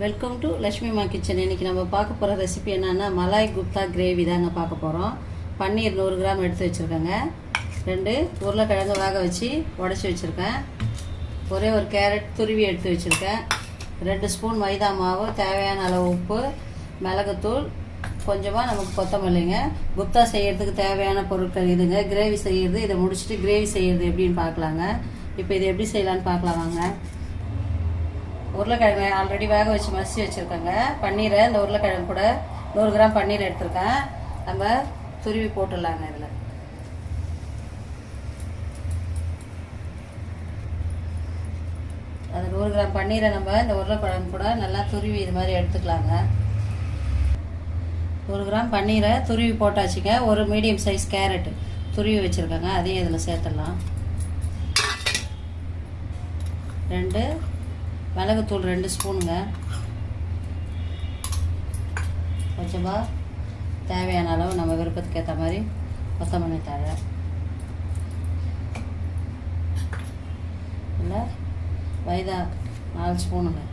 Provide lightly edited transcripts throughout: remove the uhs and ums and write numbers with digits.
Welcome to லட்சுமிமா kitchen. இன்றைக்கி நம்ம பார்க்க போகிற ரெசிபி என்னென்னா மலாய் குப்தா கிரேவி தாங்க பார்க்க போகிறோம். பன்னீர் 100 கிராம் எடுத்து வச்சுருக்கேங்க. 2 உருளைக்கிழங்கு வேக வச்சு உடச்சி வச்சுருக்கேன். ஒரே ஒரு கேரட் துருவி எடுத்து வச்சுருக்கேன். 2 ஸ்பூன் மைதா மாவு, தேவையான அளவு உப்பு, மிளகுத்தூள், கொஞ்சமாக நமக்கு கொத்தமல்லிங்க. குப்தா செய்கிறதுக்கு தேவையான பொருட்கள் இதுங்க. கிரேவி செய்கிறது இதை முடிச்சுட்டு கிரேவி செய்கிறது எப்படின்னு பார்க்கலாங்க. இப்போ இது எப்படி செய்யலான்னு பார்க்கலாம் வாங்க. உருளைக்கிழங்கு ஆல்ரெடி வேக வச்சு மசிச்சு வச்சுருக்கேங்க. பன்னீரை இந்த உருளைக்கிழங்கு கூட 100 கிராம் பன்னீர் எடுத்துருக்கேன். நம்ம துருவி போட்டுடலாங்க. இதில் அந்த 100 கிராம் பன்னீரை நம்ம இந்த உருளைக்கிழங்கு கூட நல்லா துருவி இது மாதிரி எடுத்துக்கலாங்க. 100 கிராம் பன்னீரை துருவி போட்டாச்சுங்க. ஒரு மீடியம் சைஸ் கேரட் துருவி வச்சுருக்கேங்க, அதையும் இதில் சேர்த்துடலாம். 2 மிளகுத்தூள் 2 ஸ்பூனுங்க. கொஞ்சமாக தேவையான அளவு நம்ம விருப்பத்துக்கு ஏற்ற மாதிரி கொத்தமல்லி தழை, இல்லை மைதா 4 ஸ்பூனுங்க.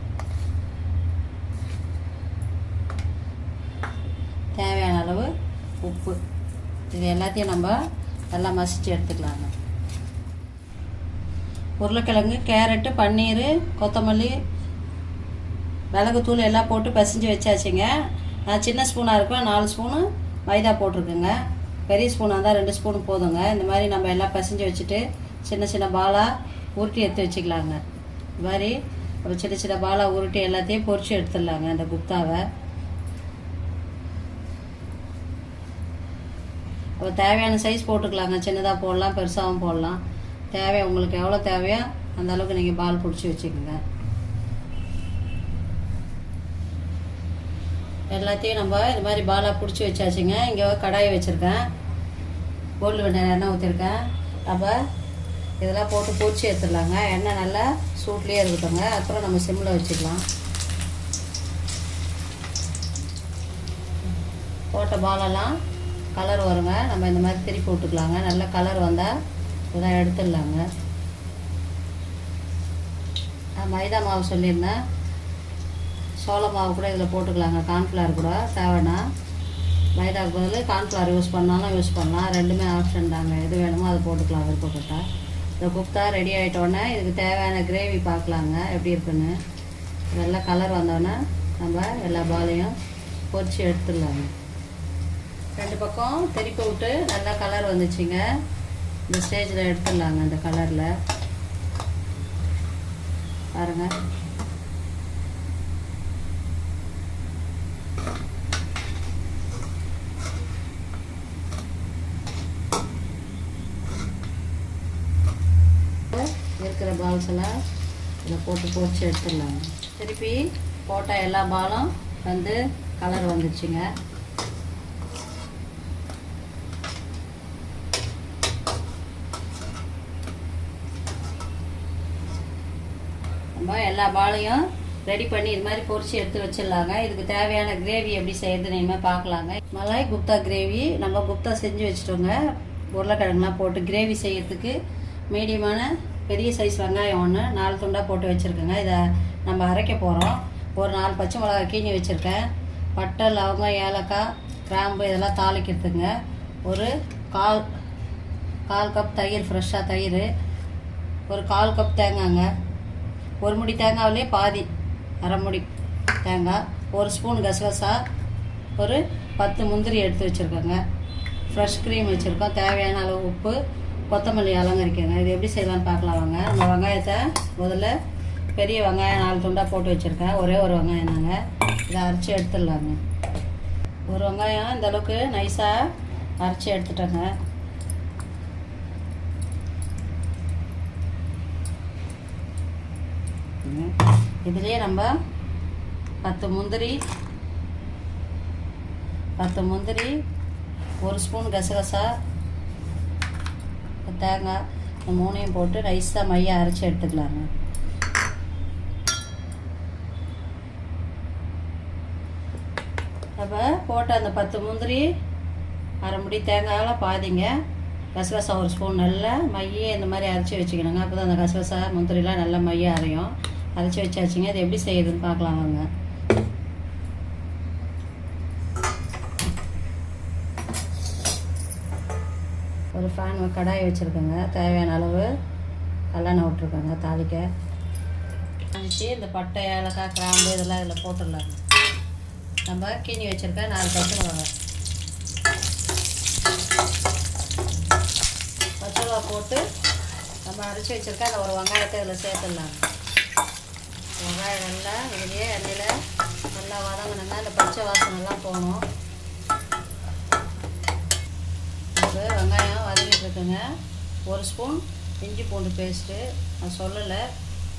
தேவையான அளவு உப்பு. இது எல்லாத்தையும் நம்ம நல்லா மசிச்சு எடுத்துக்கலாங்க. உருளைக்கிழங்கு, கேரட்டு, பன்னீர், கொத்தமல்லி, மிளகுத்தூள் எல்லாம் போட்டு பிசைஞ்சு வச்சாச்சுங்க. நான் சின்ன ஸ்பூனாக இருக்கும் 4 ஸ்பூனு மைதா போட்டிருக்குங்க. பெரிய ஸ்பூனாக இருந்தால் 2 ஸ்பூனு போதுங்க. இந்த மாதிரி நம்ம எல்லாம் பிசைஞ்சு வச்சுட்டு சின்ன சின்ன பாலாக உருட்டி எடுத்து வச்சுக்கலாங்க. இது மாதிரி நம்ம சின்ன சின்ன பாலாக உருட்டி எல்லாத்தையும் பொரிச்சு எடுத்துடலாங்க. இந்த குப்தாவை அப்போ தேவையான சைஸ் போட்டுக்கலாங்க. சின்னதாக போடலாம், பெருசாகவும் போடலாம். உங்களுக்கு எவ்வளோ தேவையோ அந்த அளவுக்கு நீங்கள் பால் பிடிச்சி வச்சுக்கோங்க. எல்லாத்தையும் நம்ம இது மாதிரி பாலாக பிடிச்சி வச்சாச்சுங்க. இங்கே கடாயை வச்சுருக்கேன். கோல்டு வினர் எண்ணெய் ஊற்றிருக்கேன். நம்ம இதெல்லாம் போட்டு பொரிச்சு எடுத்துடலாங்க. எண்ணெய் நல்லா சூட்லேயே இருக்கட்டுங்க. அப்புறம் நம்ம சிம்மில் வச்சுக்கலாம். போட்ட பாலெல்லாம் கலர் வருங்க. நம்ம இந்த மாதிரி திருப்பி விட்டுக்கலாங்க. நல்ல கலர் வந்தால் இதெல்லாம் எடுத்துடலாங்க. மைதா மாவு சொல்லியிருந்தேன், சோள மாவு கூட இதில் போட்டுக்கலாங்க. கார்ன்ஃப்ளவர் கூட தேவைன்னா. மைதாவுக்கு பதில் கார்ன்ஃப்ளவர் யூஸ் பண்ணாலும் யூஸ் பண்ணலாம். ரெண்டுமே ஆப்ஷன் தாங்க. எது வேணுமோ அதை போட்டுக்கலாம் விருப்பப்பட்டால். இந்த குப்தா ரெடி ஆகிட்டோன்னே இதுக்கு தேவையான கிரேவி பார்க்கலாங்க எப்படி இருக்குன்னு. நல்லா கலர் வந்தோடனே நம்ம எல்லா பாலையும் பொரிச்சு எடுத்துடலாங்க. 2 பக்கம் திருப்பி விட்டு நல்லா கலர் வந்துச்சுங்க. இந்த ஸ்டேஜில் எடுத்துடலாங்க. இந்த கலரில் பாருங்கள். இருக்கிற பால்ஸ் எல்லாம் இதில் போட்டு பொரிச்சு எடுத்துடலாங்க. திருப்பி போட்ட எல்லா பாலும் வந்து கலர் வந்துடுச்சுங்க. நம்ம எல்லா பாலையும் ரெடி பண்ணி இது மாதிரி பொரிச்சு எடுத்து வச்சிடலாங்க. இதுக்கு தேவையான கிரேவி எப்படி செய்யறதுன்னு இனிமேல் பார்க்கலாங்க. மலாய் குப்தா கிரேவி நம்ம குப்தா செஞ்சு வச்சுட்டோங்க. உருளைக்கிழங்குலாம் போட்டு கிரேவி செய்யறதுக்கு மீடியமான பெரிய சைஸ் வெங்காயம் 1 4 துண்டாக போட்டு வச்சுருக்கேங்க. இதை நம்ம அரைக்க போகிறோம். ஒரு 4 பச்சை மிளகாய் கீஞ்சி வச்சுருக்கேன். பட்டை, லவங்கம், ஏலக்காய், கிராம்பு இதெல்லாம் தாளிக்கிறதுங்க. ஒரு கால் கப் தயிர், ஃப்ரெஷ்ஷாக தயிர், ஒரு 1/4 கப் தேங்காய்ங்க. ஒரு முடி தேங்காவிலே பாதி, அரை முடி தேங்காய், 1 ஸ்பூன் கசகசா, ஒரு 10 முந்திரி எடுத்து வச்சுருக்கோங்க. ஃப்ரெஷ் க்ரீம் வச்சுருக்கோம். தேவையான அளவு உப்பு, கொத்தமல்லி அலங்கரிக்கங்க. இது எப்படி செய்யலான்னு பார்க்கலாம் வாங்க. நம்ம வெங்காயத்தை முதல்ல பெரிய வெங்காயம் 4 துண்டாக போட்டு வச்சுருக்கேன். ஒரே ஒரு வெங்காயம் தாங்க. இதை அரைச்சி எடுத்துடலாங்க. ஒரு வெங்காயம் இந்த அளவுக்கு நைஸாக அரைச்சி எடுத்துட்டேங்க. இதுலேயே நம்ம 10 முந்திரி, 1 ஸ்பூன் கசகசா, தேங்காய், இந்த 3ஐயும் போட்டு நைஸாக மையாக அரைச்சி எடுத்துக்கலாங்க. அப்போ போட்ட அந்த 10 முந்திரி, அரை முடி தேங்காயில் பாதிங்க, கசகசா 1 ஸ்பூன் நல்லா மையை இந்த மாதிரி அரைச்சி வச்சுக்கணுங்க. அப்போ தான் அந்த கசகசா முந்திரிலாம் நல்லா மையாக அரையும். அரைச்சி வச்சாச்சுங்க. இது எப்படி செய்யுதுன்னு பார்க்கலாம் வாங்க. ஒரு கடாய் வச்சுருக்கேங்க. தேவையான அளவு நல்லெண்ணெய் விட்ருக்கேங்க தாளிக்க. அடிச்சு இந்த பட்டை, ஏலக்காய், கிராம்பு இதெல்லாம் இதில் போட்டுடலாங்க. நம்ம கீனி வச்சுருக்க 4 பச்சை மிளகாய் போட்டு நம்ம அரைச்சி வச்சுருக்க அந்த ஒரு வெங்காயத்தை இதில் சேர்த்துடலாங்க. வெங்காயம் நல்லா இதுலேயே எண்ணெயில் நல்லா வதங்கணுங்க. அந்த பச்சை வாசனைலாம் போகணும். இப்போ வெங்காயம் வதங்கிட்டு இருக்குங்க. 1 ஸ்பூன் இஞ்சி பூண்டு பேஸ்ட்டு நான் சொல்லலை,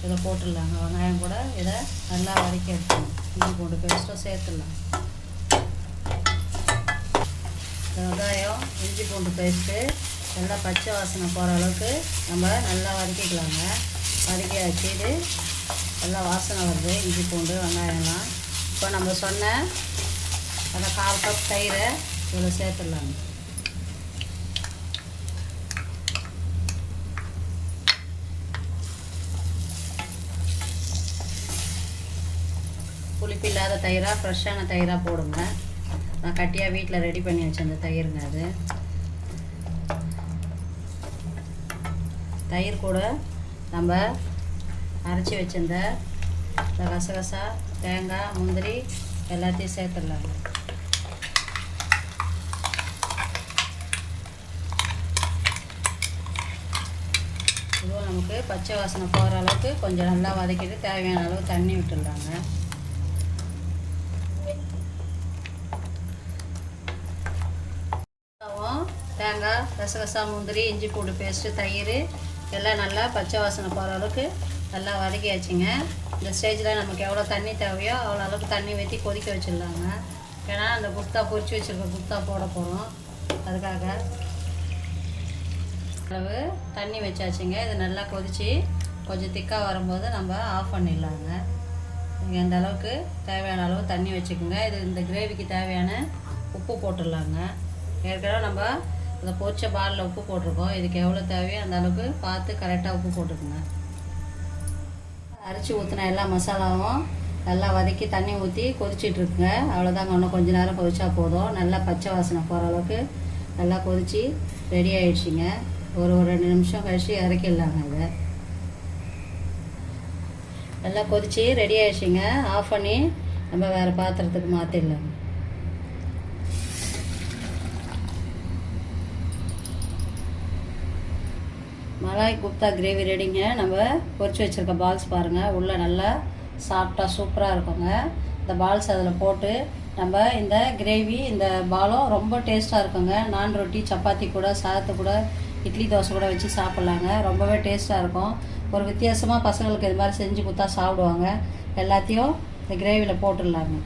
இதை போட்டுடலாங்க. வெங்காயம் கூட இதை நல்லா வதக்கி எடுத்துக்கணும். இஞ்சி பூண்டு பேஸ்ட்டும் சேர்த்துடலாம். வெங்காயம் இஞ்சி பூண்டு பேஸ்ட்டு நல்லா பச்சை வாசனை போகிற அளவுக்கு நம்ம நல்லா வதக்கிக்கலாங்க. வதக்கி வச்சுட்டு நல்லா வாசனை வருது இஞ்சி பூண்டு வெங்காயம்லாம். இப்போ நம்ம சொன்ன அந்த 1/4 கப் தயிரை இதில் சேர்த்துடலாங்க. புளிப்பு இல்லாத தயிராக ஃப்ரெஷ்ஷான தயிராக போடுங்க. நான் கட்டியாக வீட்டில் ரெடி பண்ணி வச்சேன் தயிருங்க. அது தயிர் கூட நம்ம அரைச்சி வச்சிருந்த இந்த கசகசா, தேங்காய், முந்திரி எல்லாத்தையும் சேர்த்துடலாங்க. இதுவும் நமக்கு பச்சை வாசனை போகிற அளவுக்கு கொஞ்சம் நல்லா வதக்கிட்டு தேவையான அளவு தண்ணி விட்டுடலாங்க. தேங்காய், கசகசா, முந்திரி, இஞ்சி பூண்டு பேஸ்ட்டு, தயிர் எல்லாம் நல்லா பச்சை வாசனை போகிற அளவுக்கு நல்லா வதக்கியாச்சுங்க. இந்த ஸ்டேஜில் நமக்கு எவ்வளோ தண்ணி தேவையோ அவ்வளோ அளவுக்கு தண்ணி ஊற்றி கொதிக்க வச்சிடலாங்க. ஏன்னா அந்த குப்தா பொரிச்சு வச்சுருக்க குப்தா போட போகிறோம். அதுக்காக அளவு தண்ணி வச்சாச்சுங்க. இது நல்லா கொதித்து கொஞ்சம் திக்காக வரும்போது நம்ம ஆஃப் பண்ணிடலாங்க. நீங்கள் இந்த அளவுக்கு தேவையான அளவு தண்ணி வச்சுக்கோங்க. இது இந்த கிரேவிக்கு தேவையான உப்பு போட்டுடலாங்க. ஏற்கனவே நம்ம இந்த பொரிச்ச பாலில் உப்பு போட்டிருக்கோம். இதுக்கு எவ்வளோ தேவையோ அந்த அளவுக்கு பார்த்து கரெக்டாக உப்பு போட்டுக்கோங்க. அரைச்சி ஊற்றின எல்லா மசாலாவும் நல்லா வதக்கி தண்ணி ஊற்றி கொதிச்சிட்ருக்குங்க. அவ்வளோதாங்க. இன்னும் கொஞ்சம் நேரம் கொதிச்சா போதும். நல்லா பச்சை வாசனை போகிற அளவுக்கு நல்லா கொதித்து ரெடி ஆகிடுச்சிங்க. ஒரு 2 நிமிஷம் கழிச்சு இறக்கிடலாங்க. இதை நல்லா கொதித்து ரெடி ஆகிடுச்சிங்க. ஆஃப் பண்ணி நம்ம வேறு பாத்திரத்துக்கு மாற்றிடலாங்க. மலாய் குப்தா கிரேவி ரெடிங்க. நம்ம பொரிச்சு வச்சுருக்க பால்ஸ் பாருங்கள். உள்ளே நல்லா சாஃப்டாக சூப்பராக இருக்குங்க. இந்த பால்ஸ் அதில் போட்டு நம்ம இந்த கிரேவி இந்த பாலும் ரொம்ப டேஸ்ட்டாக இருக்குங்க. நான் ரொட்டி, சப்பாத்தி கூட, சாதத்து கூட, இட்லி, தோசை கூட வச்சு சாப்பிட்லாங்க. ரொம்பவே டேஸ்ட்டாக இருக்கும். ஒரு வித்தியாசமாக பசங்களுக்கு இது மாதிரி செஞ்சு கொடுத்தா சாப்பிடுவாங்க. எல்லாத்தையும் இந்த கிரேவியில் போட்டுடலாங்க.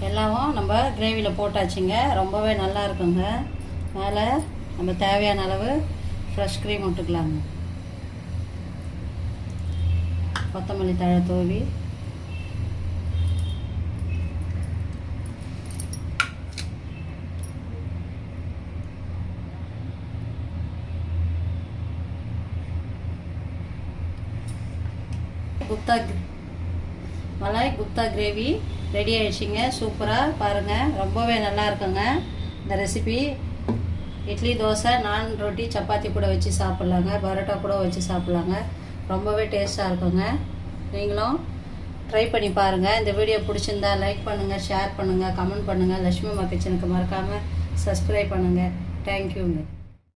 எல்லாமும் நம்ம கிரேவியில் போட்டாச்சுங்க. ரொம்பவே நல்லா இருக்குங்க. மேலே நம்ம தேவையான அளவு ஃப்ரெஷ் க்ரீம் விட்டுக்கலாங்க. கொத்தமல்லி தழை தூவி மலாய் குப்தா கிரேவி ரெடி ஆகிடுச்சிங்க. சூப்பராக பாருங்கள். ரொம்பவே நல்லா இருக்குங்க இந்த ரெசிபி. இட்லி, தோசை, நான் ரொட்டி, சப்பாத்தி கூட வச்சு சாப்பிட்லாங்க. பரோட்டா கூட வச்சு சாப்பிட்லாங்க. ரொம்பவே டேஸ்ட்டாக இருக்குங்க. நீங்களும் ட்ரை பண்ணி பாருங்கள். இந்த வீடியோ பிடிச்சிருந்தா லைக் பண்ணுங்கள், ஷேர் பண்ணுங்கள், கமெண்ட் பண்ணுங்கள். லட்சுமி அம்மா கிச்சனுக்கு மறக்காமல் சப்ஸ்கிரைப் பண்ணுங்கள். தேங்க்யூங்க.